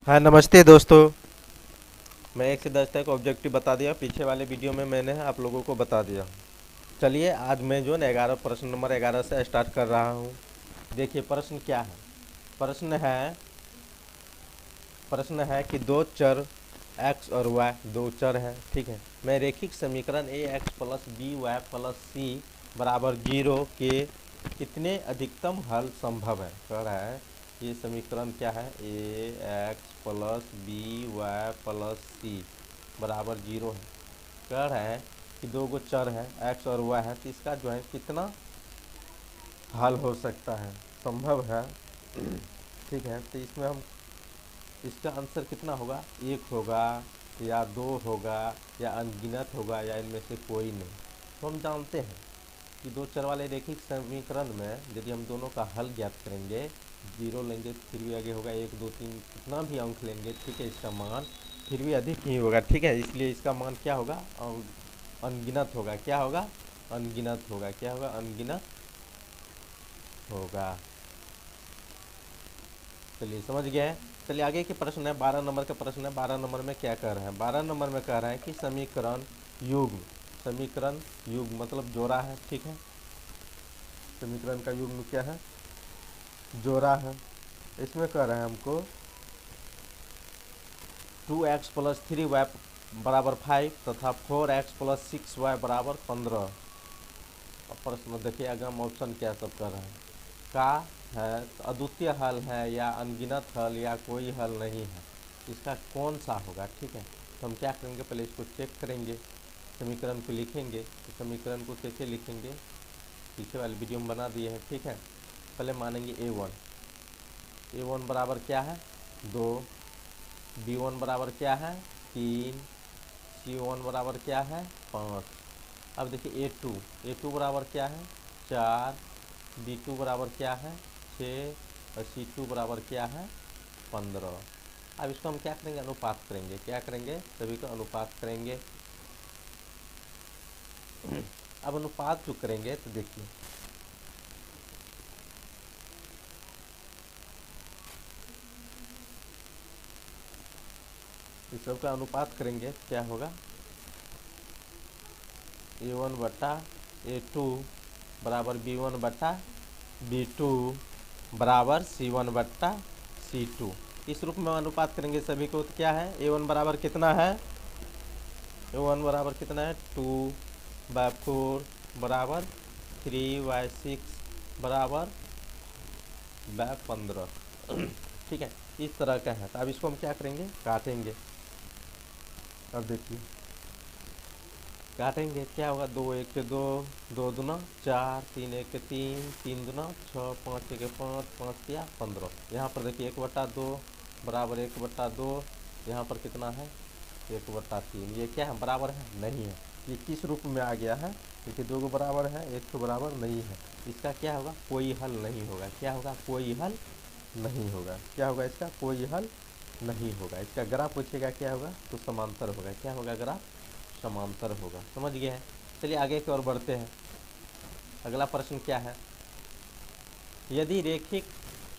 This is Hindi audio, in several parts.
हाँ नमस्ते दोस्तों। मैं 1 से 10 तक ऑब्जेक्टिव बता दिया, पीछे वाले वीडियो में मैंने आप लोगों को बता दिया। चलिए आज मैं जो है ना 11 प्रश्न नंबर 11 से स्टार्ट कर रहा हूँ। देखिए प्रश्न क्या है। प्रश्न है प्रश्न है कि दो चर x और y दो चर हैं, ठीक है। मैं रेखिक समीकरण a x plus b y plus c बराबर 0 के कितने अधिकतम हल संभव है, कह रहा है। ये समीकरण क्या है, a x plus b y plus c बराबर 0 है। कह रहा है कि दो गो चर है x और y है, तो इसका जो है कितना हल हो सकता है, संभव है। ठीक है, तो इसमें हम इसका आंसर कितना होगा, एक होगा या दो होगा या अनगिनत होगा या इनमें से कोई नहीं। तो हम जानते हैं कि दो चर वाले रैखिक समीकरण में यदि हम दोनों का हल ज्ञात करेंगे, जीरो लेंगे तो फिर भी आगे होगा, एक दो तीन कितना भी अंक लेंगे, ठीक है, इसका मान फिर भी अधिक ही होगा, ठीक है। इसलिए इसका मान क्या होगा, अनगिनत होगा। क्या होगा, अनगिनत होगा। क्या होगा, अनगिनत होगा। चलिए समझ गए हैं। चलिए आगे के प्रश्न है, 12 नंबर का प्रश्न है। 12 नंबर में क्या कह रहे हैं, 12 नंबर में कह रहे हैं कि समीकरण युग्म, समीकरण युग्म मतलब जोड़ा है, ठीक है। समीकरण का युग्म क्या है, जोड़ा है। इसमें कह रहे हैं हमको 2x + 3y बराबर 5 तथा 4x + 6y बराबर 15। अब प्रश्न देखिए, अगम ऑप्शन क्या सब कर रहे हैं, का है, तो अद्वितीय हल है या अनगिनत हल या कोई हल नहीं है, इसका कौन सा होगा, ठीक है। तो हम क्या करेंगे, पहले इसको चेक करेंगे, समीकरण को लिखेंगे। तो समीकरण को कैसे लिखेंगे, पीछे वाले वीडियो में बना दिए हैं, ठीक है। पहले मानेंगे ए वन बराबर क्या है, 2। बी वन बराबर क्या है, 3। सी वन बराबर क्या है, 5। अब देखिए ए टू बराबर क्या है, 4। बी टू बराबर क्या है, 6। और सी टू बराबर क्या है, 15। अब इसको हम क्या करेंगे, अनुपात करेंगे। क्या करेंगे, सभी को अनुपात करेंगे। अब अनुपात जो करेंगे तो देखिए, इस सब का अनुपात करेंगे, क्या होगा, A1/A2 बराबर B1/B2 बराबर C1/C2। इस रूप में अनुपात करेंगे सभी को, तो क्या है, A1 बराबर कितना है, A1 बराबर कितना है, 2/4 बराबर 3/6 बराबर 15। ठीक है, इस तरह का है। तो अब इसको हम क्या करेंगे, काटेंगे। अब देखिए काटेंगे, क्या होगा, 2 1 के 2, 2 दूना 4, 3 1 के 3, 3 दूना 6, 5 1 के 5, 5 तिया 15। यहाँ पर देखिए 1/2 बराबर 1/2, यहाँ पर कितना है, 1/3। ये क्या है, बराबर है, नहीं है। ये किस रूप में आ गया है, देखिए दो को बराबर है, एक को बराबर नहीं है। इसका क्या होगा, कोई हल नहीं होगा। क्या होगा, कोई हल नहीं होगा। क्या होगा, इसका कोई हल नहीं होगा। इसका ग्राफ पूछेगा क्या होगा, तो समांतर होगा। क्या होगा, ग्राफ समांतर होगा। समझ गए हैं। चलिए आगे की ओर बढ़ते हैं। अगला प्रश्न क्या है, यदि रेखिक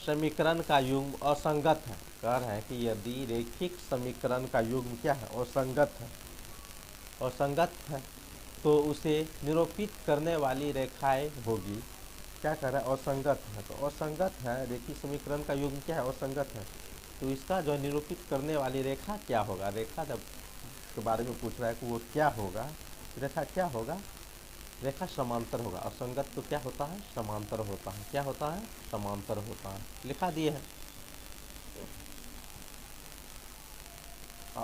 समीकरण का युग्म असंगत है, कह रहे हैं कि यदि रेखिक समीकरण का युग्म क्या है, असंगत है, असंगत है, तो उसे निरूपित करने वाली रेखाएं होगी। क्या कह रहा है, असंगत है, तो असंगत है, रेखिक समीकरण का युग्म क्या है, असंगत है, तो इसका जो निरूपित करने वाली रेखा क्या होगा। रेखा जब के बारे में पूछ रहा है कि वो क्या होगा, रेखा क्या होगा, रेखा समांतर होगा। असंगत तो क्या होता है, समांतर होता है। क्या होता है, समांतर होता है, लिखा दिए है।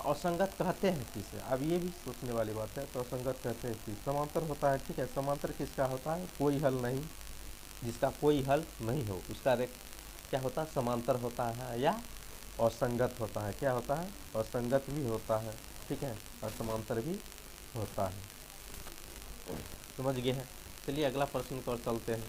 असंगत कहते हैं किसे, अब ये भी सोचने वाली बात है। तो असंगत कहते हैं कि समांतर होता है, ठीक है। समांतर किसका होता है, कोई हल नहीं, जिसका कोई हल नहीं हो उसका क्या होता है, समांतर होता है या असंगत होता है। क्या होता है, असंगत भी होता है, ठीक है, और समांतर भी होता है। समझ गए हैं। चलिए अगला प्रश्न की ओर चलते हैं।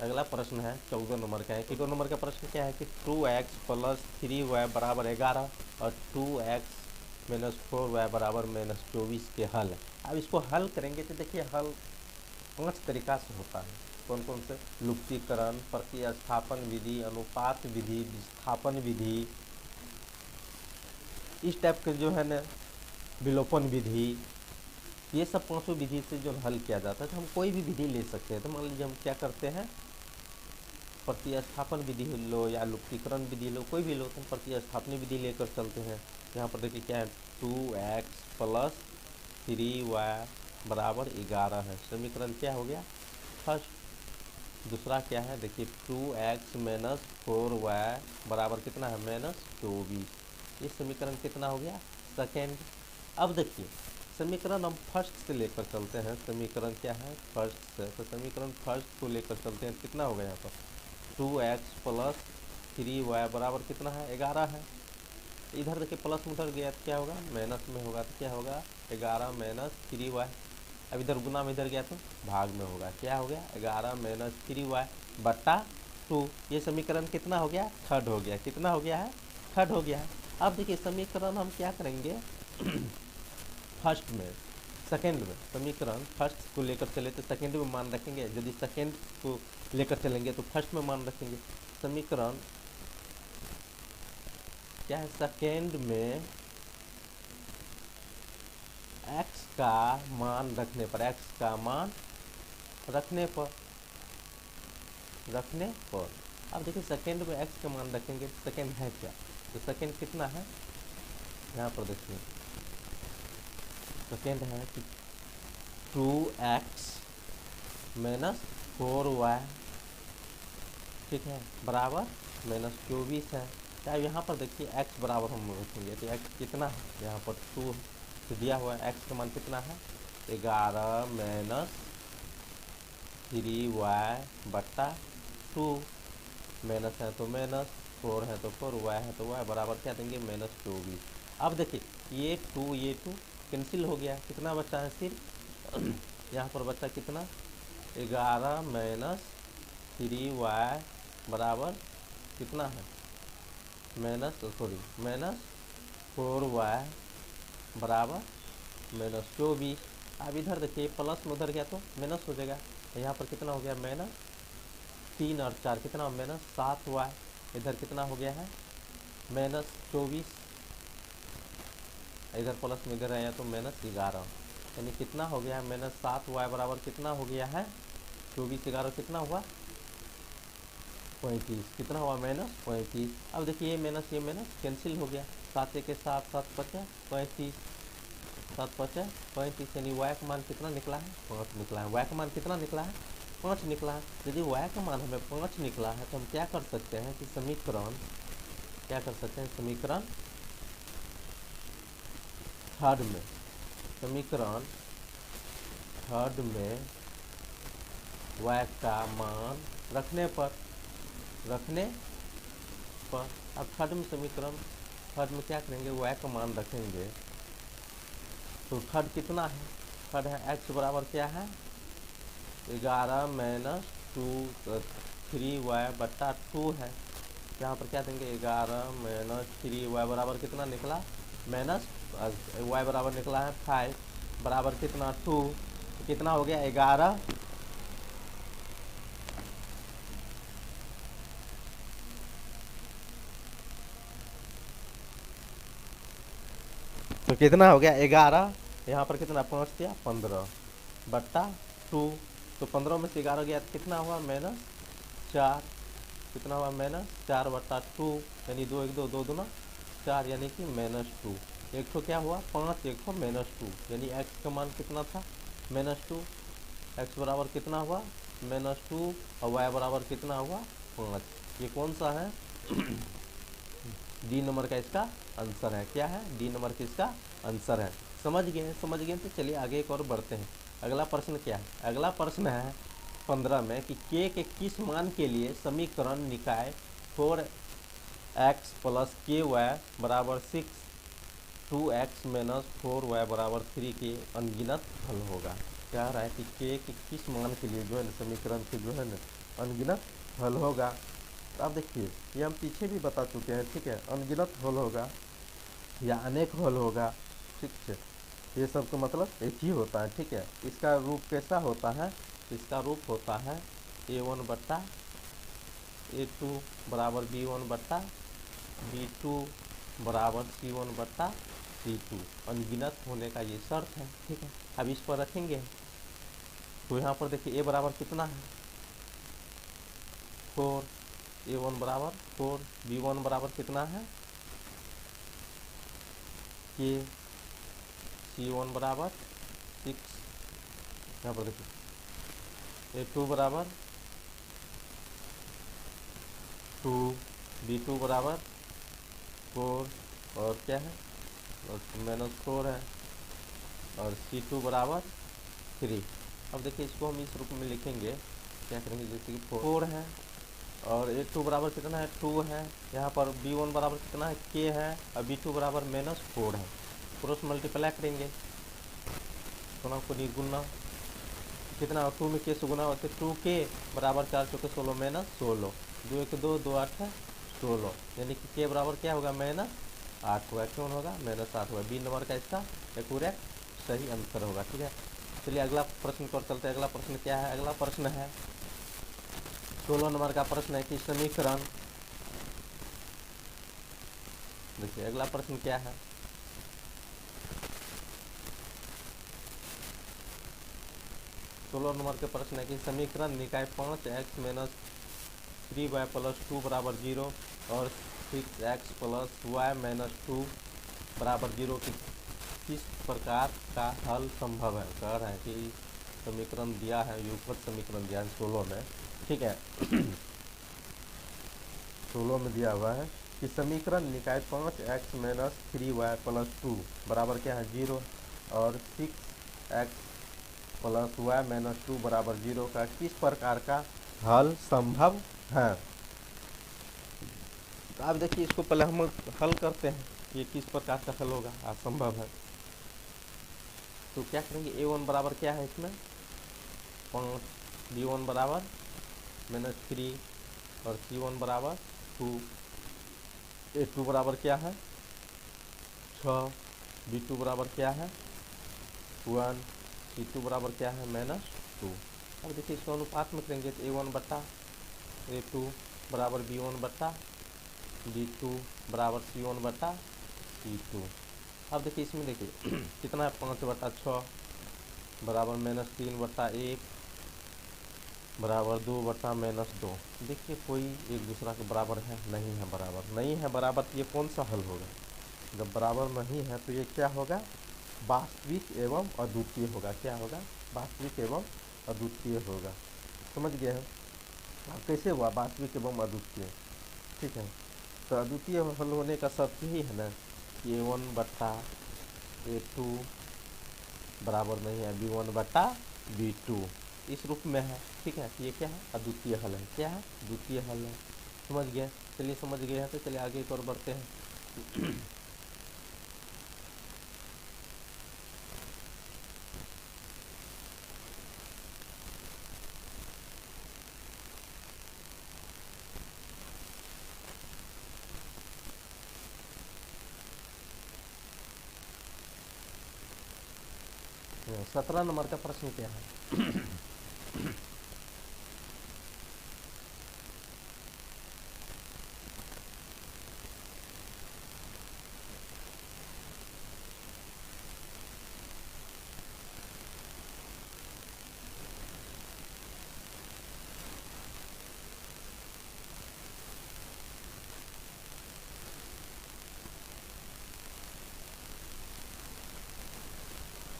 अगला प्रश्न है 14 नंबर का है। 14 नंबर का प्रश्न क्या है कि 2x + 3y बराबर 11 और 2x - 4y बराबर -24 के हल है। अब इसको हल करेंगे तो देखिए हल 5 तरीका से होता है। कौन कौन से, लुप्तीकरण, प्रतिस्थापन विधि, अनुपात विधि, विस्थापन विधि, इस टाइप के जो है ना विलोपन विधि, ये सब पांचों विधि से जो हल किया जाता है। तो हम कोई भी विधि ले सकते हैं। तो मान लीजिए हम क्या करते हैं, प्रतिस्थापन विधि लो या लुप्तीकरण विधि लो, कोई भी लो, तो हम प्रतिस्थापन विधि लेकर चलते हैं। यहाँ पर देखिए क्या है, 2x प्लस 3y बराबर 11 है। समीकरण क्या हो गया, फर्स्ट। दूसरा क्या है, देखिए 2x माइनस 4y बराबर कितना है, माइनस 24। ये समीकरण कितना हो गया, सेकेंड। अब देखिए समीकरण हम फर्स्ट से लेकर चलते हैं। समीकरण क्या है, फर्स्ट से। तो समीकरण फर्स्ट को लेकर चलते हैं, कितना होगा यहाँ पर, 2x प्लस 3y बराबर कितना है, 11 है। इधर देखिए प्लस में उधर गया तो क्या होगा, माइनस में होगा, तो क्या होगा 11 माइनस 3y। अब इधर गुना में इधर गया तो भाग में होगा, क्या हो गया 11 माइनस 3y बट्टा 2। ये समीकरण कितना हो गया, थर्ड हो गया। कितना हो गया है, थर्ड हो गया है। अब देखिए समीकरण हम क्या करेंगे फर्स्ट में, सेकेंड में, समीकरण फर्स्ट को लेकर चले तो सेकेंड में मान रखेंगे, यदि सेकेंड को लेकर चलेंगे तो फर्स्ट में मान रखेंगे। समीकरण क्या है, सेकेंड में x का मान रखने पर, x का मान रखने पर अब देखिए सेकेंड में x का मान रखेंगे, सेकेंड है क्या, तो सेकेंड कितना है, यहाँ पर देखिए सेकेंड है कि 2x माइनस 4y, ठीक है, बराबर माइनस 24 है। क्या यहाँ पर देखिए x बराबर हम रखेंगे तो x कितना है, यहाँ पर 2 तो दिया हुआ है, x का मान कितना है 11 माइनस 3y बट्टा 2, माइनस है तो माइनस, 4 है तो 4, y है तो y बराबर क्या देंगे, माइनस 24। अब देखिए ये 2 कैंसिल हो गया, कितना बचा है सिर्फ यहाँ पर बचा कितना, 11 माइनस 3y बराबर कितना है, माइनस 4y बराबर माइनस 24। अब इधर देखिए प्लस में उधर गया तो माइनस हो जाएगा, यहाँ पर कितना हो गया माइनस 3 और 4 कितना, माइनस 7y। इधर कितना हो गया है माइनस 24, इधर प्लस में इधर आया तो माइनस 11, यानी कितना हो गया है माइनस 7y बराबर कितना हो गया है 24, 11 कितना हुआ 35, कितना हुआ माइनस 35। अब देखिए ये माइनस कैंसिल हो गया, 7 के साथ 7 पचे 35, 7 पचे 35, यानी y का मान कितना निकला है 5 निकला है। y का मान कितना निकला है 5 निकला है। यदि y का मान हमें 5 निकला है तो हम क्या कर सकते हैं कि समीकरण क्या कर सकते हैं, समीकरण थर्ड में, समीकरण थर्ड में y का मान रखने पर अब थर्ड में समीकरण थर्ड में क्या करेंगे, y का मान रखेंगे तो थर्ड कितना है, थर्ड है x बराबर क्या है 11 माइनस 3y बट्टा 2 है। यहाँ पर क्या देंगे 11 माइनस 3y बराबर कितना निकला, माइनस y बराबर निकला है 5 बराबर कितना 2, तो कितना हो गया 11, तो कितना हो गया 11, यहाँ पर कितना 5 दिया 15 बट्टा 2, तो 15 में से 11 गया तो कितना हुआ माइनस 4, कितना हुआ माइनस 4 बट्टा 2, यानी 2 1 2 2 दूना 4, यानी कि माइनस 2। एक तो क्या हुआ 5, एक तो माइनस 2, यानी x का मान कितना था माइनस 2, x बराबर कितना हुआ माइनस 2 और y बराबर कितना हुआ 5। ये कौन सा है डी नंबर का इसका आंसर है, क्या है डी नंबर का इसका आंसर है। समझ गए तो चलिए आगे एक और बढ़ते हैं। अगला प्रश्न क्या है, अगला प्रश्न है 15 में कि k के किस मान के लिए समीकरण निकाय 4x प्लस ky बराबर 6, 2x माइनस 4y बराबर 3 के अनगिनत हल होगा। क्या रहा है कि k के किस मान के लिए जो है समीकरण के जो है ना अनगिनत हल होगा। तो आप देखिए ये हम पीछे भी बता चुके हैं, ठीक है, अनगिनत हल होगा या अनेक हल होगा, ठीक है, ये सब तो मतलब एक ही होता है, ठीक है। इसका रूप कैसा होता है, इसका रूप होता है A1 बट्टा A2 बराबर B1 बट्टा B2 बराबर C1 बट्टा C2, अनगिनत होने का ये शर्त है। ठीक है, अब इस पर रखेंगे तो यहाँ पर देखिए A बराबर कितना है 4, A1 बराबर 4, B1 बराबर कितना है K, C1 बराबर 6, यहाँ पर देखिए A2 बराबर 2, B2 बराबर 4 और क्या है और -4 है और C2 बराबर 3। अब देखिए इसको हम इस रूप में लिखेंगे, क्या करेंगे जैसे कि 4 है और A2 बराबर कितना है 2 है, यहाँ पर B1 बराबर कितना है K है और B2 बराबर -4 है। क्रॉस मल्टीप्लाई करेंगे दोनों को निर्गुना कितना 2 में K से गुना होते 2K बराबर 4 चौके 16 -16, 2 1 2 2 8 16, यानी कि K बराबर क्या होगा -8 होगा। क्यों होगा -8 होगा। बी नंबर का इसका एक्यूरेट सही आंसर होगा। ठीक है, चलिए अगला प्रश्न पर चलते हैं। अगला प्रश्न क्या है, अगला प्रश्न है 16 नंबर का प्रश्न है कि समीकरण, देखिए अगला प्रश्न क्या है, सोलह नंबर के प्रश्न है कि समीकरण निकाय 5x - 3y + 2 बराबर 0 और 6x + y - 2 बराबर 0 की किस प्रकार का हल संभव है। कह रहे हैं कि समीकरण दिया है, युगपत समीकरण दिया है 16 में। ठीक है 16 में दिया हुआ है कि समीकरण निकाय 5x - 3y + 2 बराबर क्या है 0 और 6x + y - 2 बराबर 0 का किस प्रकार का हल संभव है। तो आप देखिए इसको पहले हम हल करते हैं, ये किस प्रकार का हल होगा असंभव है। तो क्या करेंगे A1 बराबर क्या है इसमें 5, B1 बराबर -3 और C1 बराबर 2, A2 बराबर क्या है 6, B2 बराबर क्या है 1, C2 बराबर क्या है -2। अब देखिए इसको अनुपात में करेंगे तो A1 बट्टा A2 बराबर B1 बट्टा B2 बराबर C1 बट्टा C2। अब देखिए इसमें देखिए कितना है 5/6 बराबर -3/1 बराबर 2/-2। देखिए कोई एक दूसरा के बराबर है नहीं है, बराबर नहीं है, बराबर तो ये कौन सा हल होगा। जब बराबर नहीं है तो ये क्या होगा वास्तविक एवं अद्वितीय होगा। क्या होगा वास्तविक एवं अद्वितीय होगा। समझ गए हैं अब कैसे हुआ वास्तविक एवं अद्वितीय। ठीक है, तो अद्वितीय हल होने का शर्त यही है ना कि A1 बट्टा A2 बराबर नहीं है B1 बट्टा B2, इस रूप में है। ठीक है, ये क्या है अद्वितीय हल है। क्या है द्वितीय हल है। समझ गए, चलिए समझ गए हैं तो चलिए आगे एक और बढ़ते हैं। हाँ, 17 नंबर का प्रश्न क्या है।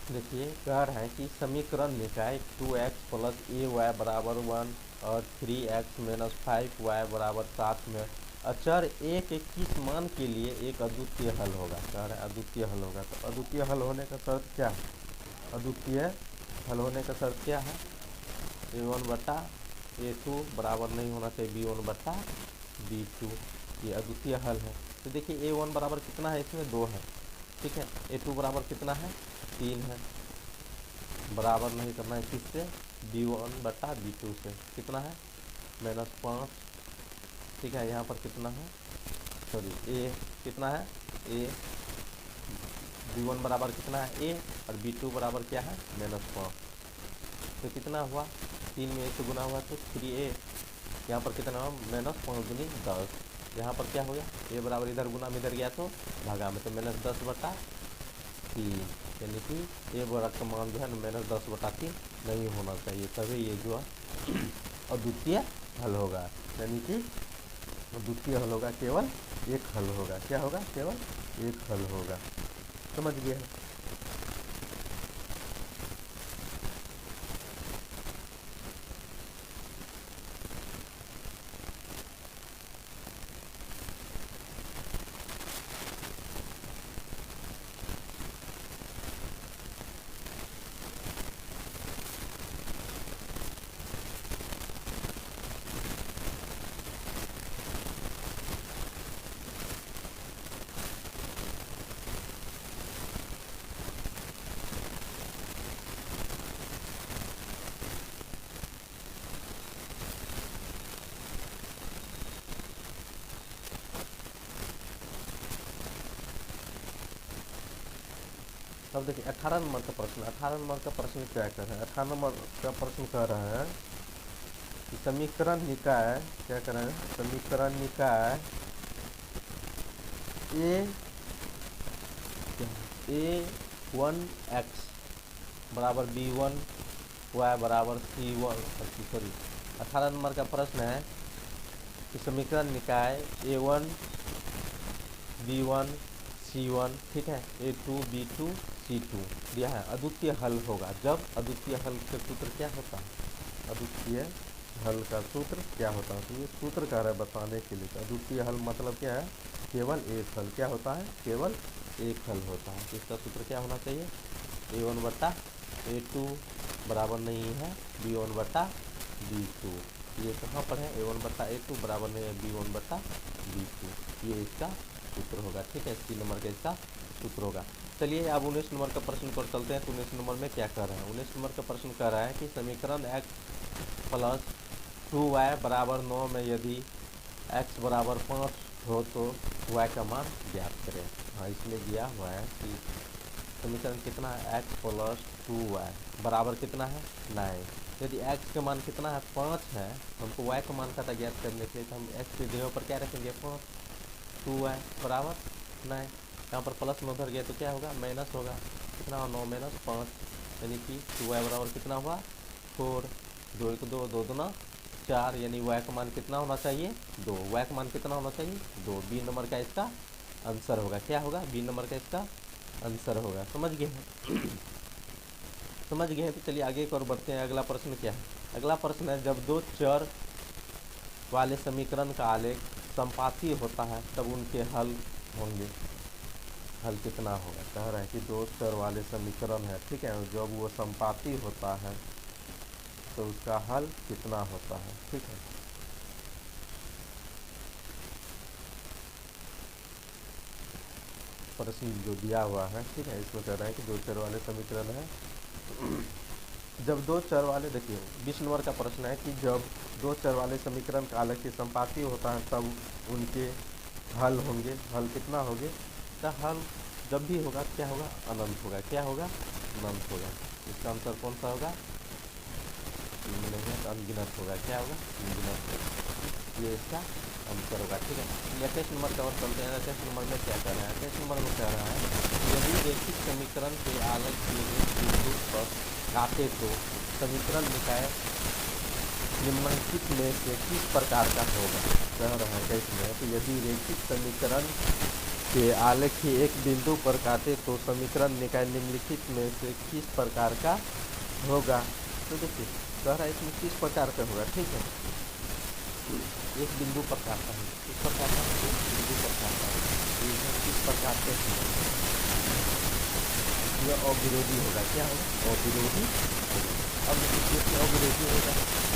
देखिए कह रहा है कि समीकरण निकाय 2x + ay बराबर 1 और 3x - 5y बराबर 7 में अचर a के किस मान के लिए एक अद्वितीय हल होगा। कह रहा है अद्वितीय हल होगा। तो अद्वितीय हल होने का शर्त क्या है, अद्वितीय हल होने का शर्त क्या है A1 बट्टा A2 बराबर नहीं होना चाहिए B1 बट्टा B2, ये अद्वितीय हल है। तो देखिए A1 बराबर कितना है इसमें 2 है। ठीक है, A2 बराबर कितना है 3 है, बराबर नहीं करना है किससे B1 बट्टा B2 से, कितना है -5। ठीक है, यहाँ पर कितना है सॉरी A कितना है A, B1 बराबर कितना है A और B2 बराबर क्या है -5। तो कितना हुआ 3 में 1 से गुना हुआ तो 3a, यहाँ पर कितना हुआ -5×10, यहाँ पर क्या हो गया a बराबर इधर गुना में इधर गया तो भागा में, तो -10/3, यानी कि a बराबर का मान जो है ना -10/3 नहीं होना चाहिए, तभी ये जो है अद्वितीय हल होगा, यानी कि अद्वितीय हल होगा, केवल एक हल होगा। क्या होगा? केवल एक हल होगा। समझ गए? अब देखिए 18 नंबर का प्रश्न, 18 नंबर का प्रश्न क्या कर रहे हैं? 18 नंबर का प्रश्न कह रहे हैं कि समीकरण निकाय, क्या कर रहे हैं? समीकरण निकाय a1x बराबर b1 y बराबर c1, सॉरी 18 नंबर का प्रश्न है कि समीकरण निकाय a1 b1 c1, ठीक है, a2 b2 c2 दिया है, अद्वितीय हल होगा। जब अद्वितीय हल का सूत्र क्या होता है? अद्वितीय हल का सूत्र क्या होता है? तो ये सूत्र कह रहा है बताने के लिए। अद्वितीय हल मतलब क्या है? केवल एक हल। क्या होता है? केवल एक हल होता है। तो इसका सूत्र क्या होना चाहिए? a1/a2 बराबर नहीं है b1/b2। ये कहाँ पर है? a1/a2 बराबर नहीं है b1/b2, ये इसका सूत्र होगा। ठीक है, 3 नंबर का इसका सूत्र होगा। चलिए अब 19 नंबर का प्रश्न पर चलते हैं। तो 19 नंबर में क्या कर रहा है? 19 नंबर का प्रश्न कर रहा है कि समीकरण x + 2y बराबर 9 में यदि x बराबर 5 हो तो y का मान ज्ञात करें। हाँ, इसमें दिया हुआ है कि समीकरण कितना है? x + 2y बराबर कितना है? 9। यदि x का मान कितना है? 5 है, हमको y का मान पता ज्ञात करने के लिए तो हम x की जगह पर क्या रखेंगे? 5, 2y बराबर 9। यहाँ पर प्लस में उधर गया तो क्या होगा? माइनस होगा। कितना हुआ? 9 - 5, यानी कि 2y बराबर कितना हुआ? 4। 2 × 2 2 दूना 4, यानी y का मान कितना होना चाहिए? 2। y का मान कितना होना चाहिए? 2। बी नंबर का इसका आंसर होगा। क्या होगा? बी नंबर का इसका आंसर होगा। समझ गए हैं? समझ गए हैं। तो चलिए आगे एक और बढ़ते हैं। अगला प्रश्न क्या है? अगला प्रश्न है, जब दो चर वाले समीकरण का आलेख संपाती होता है तब उनके हल होंगे। हल कितना होगा? कह रहा है कि दो चर वाले समीकरण है, ठीक है, जब वो संपाती होता है तो उसका हल कितना होता है? ठीक है, प्रश्न जो दिया हुआ है, ठीक है, इसमें कह रहा है कि दो चर वाले समीकरण है। जब दो चर वाले, देखिए 20 नंबर का प्रश्न है कि जब दो चर वाले समीकरण का आलेख संपाती होता है तब उनके हल होंगे। हल कितना होंगे? तो हल जब भी होगा क्या होगा? अनंत होगा। क्या होगा? अनंत होगा। इसका आंसर कौन सा होगा? अनगिनत होगा। क्या होगा? अनगिनत होगा। ये इसका आंसर होगा। ठीक है, 28 नंबर का और चलते हैं। 28 नंबर में क्या कह रहा है? 28 नंबर में कह रहा है यदि रैखिक समीकरण के आलेख के एक बिंदु पर काटे तो समीकरण निकाय निम्नलिखित में से किस प्रकार का होगा? कह रहा है कैसे? तो यदि रैखिक समीकरण के आलेख के एक बिंदु पर काटे तो समीकरण निकाय निम्नलिखित में से किस प्रकार का होगा? तो देखिए कह रहा है इसमें किस प्रकार का होगा। ठीक है, एक बिंदु पर काटता है, किस प्रकार का? एक बिंदु पर काटता है, किस प्रकार से? यह अविरोधी होगा। क्या होगा? अविरोधी होगा। अब देखिए अविरोधी होगा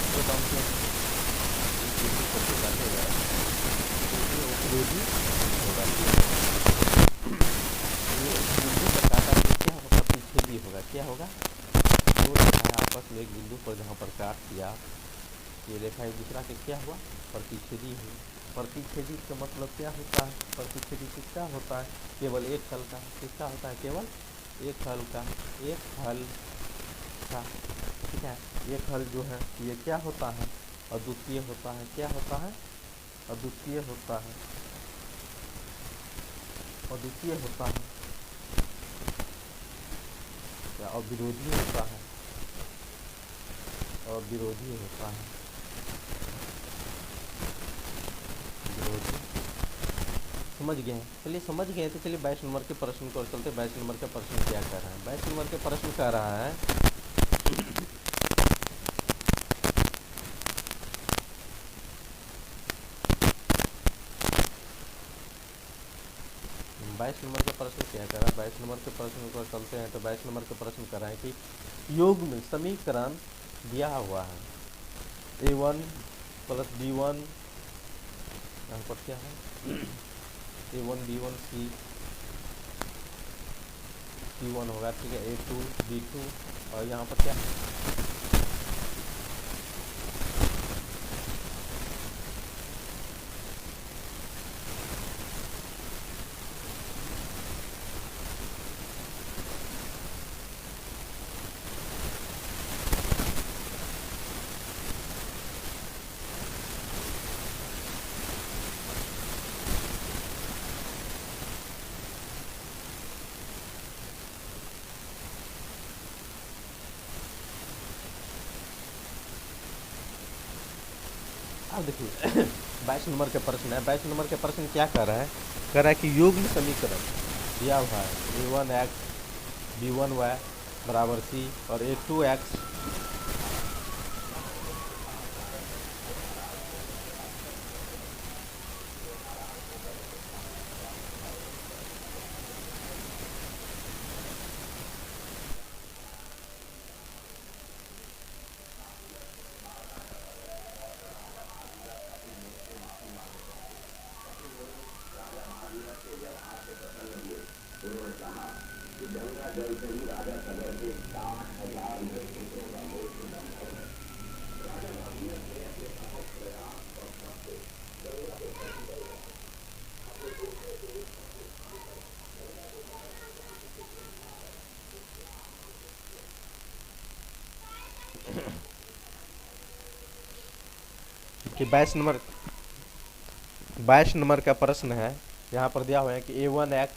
तो हम क्या इस बिंदु पर जो काटेगा तो ये अविरोधी होगा। ये बिंदु पर काटा तो क्या होगा? प्रतिच्छेदी होगा। क्या होगा? दो रेखाएं आपस में एक बिंदु पर जहाँ पर काट दिया, ये रेखा एक दूसरा के क्या हुआ? प्रतिच्छेदी हुई। प्रतिच्छेदी का मतलब क्या होता है? प्रतिच्छेदी किसका होता है? केवल एक हल का। किसका होता है? केवल एक हल का। एक हल था, ठीक है। एक हल जो है ये क्या होता है, अद्वितीय होता है। क्या होता है, अद्वितीय होता है, अद्वितीय होता है या अविरोधी होता है, अविरोधी होता है, विरोधी। समझ गए हैं, चलिए समझ गए तो चलिए 22 नंबर के प्रश्न को चलते। 22 नंबर का प्रश्न क्या कर रहा है, 22 नंबर के प्रश्न कह रहा है 22 नंबर का प्रश्न क्या कर रहा है, 22 नंबर के प्रश्न को चलते हैं। तो 22 नंबर के प्रश्न कर रहा है कि योग में समीकरण दिया हुआ है a1 प्लस b1, यहाँ पर क्या है a1 b1 c1 होगा, ठीक है, a2 b2, और यहाँ पर क्या है अब देखिए 22 नंबर के प्रश्न है। 22 नंबर के प्रश्न क्या कर रहा है, कह रहा है कि युग्म समीकरण दिया हुआ है a1x b1y बराबर c और a2x कि 22 नंबर का प्रश्न है। यहाँ पर दिया हुआ है कि a1x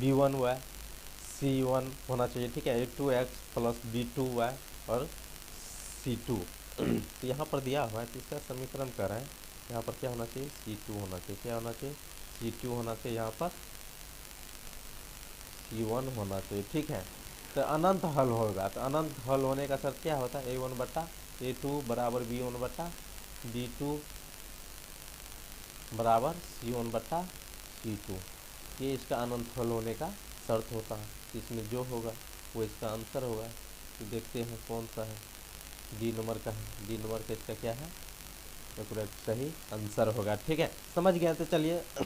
b1y c1 होना चाहिए, ठीक है, a2x प्लस b2y और c2 तो यहाँ पर दिया हुआ है तो इसका समीकरण कर रहे हैं। यहाँ पर क्या होना चाहिए, c2 होना चाहिए, क्या होना चाहिए, c2 होना चाहिए, यहाँ पर c1 होना चाहिए, ठीक है। तो अनंत हल होगा, तो अनंत हल होने का शर्त क्या होता है, a1 बटा a2 बराबर b1 बटा b2 बराबर c1 बटा c2। ये इसका अनंत हल होने का शर्त होता है। इसमें जो होगा वो इसका आंसर होगा। तो देखते हैं कौन सा है, डी नंबर का है, डी नंबर का इसका क्या है, तो करेक्ट सही आंसर होगा, ठीक है। समझ गए तो चलिए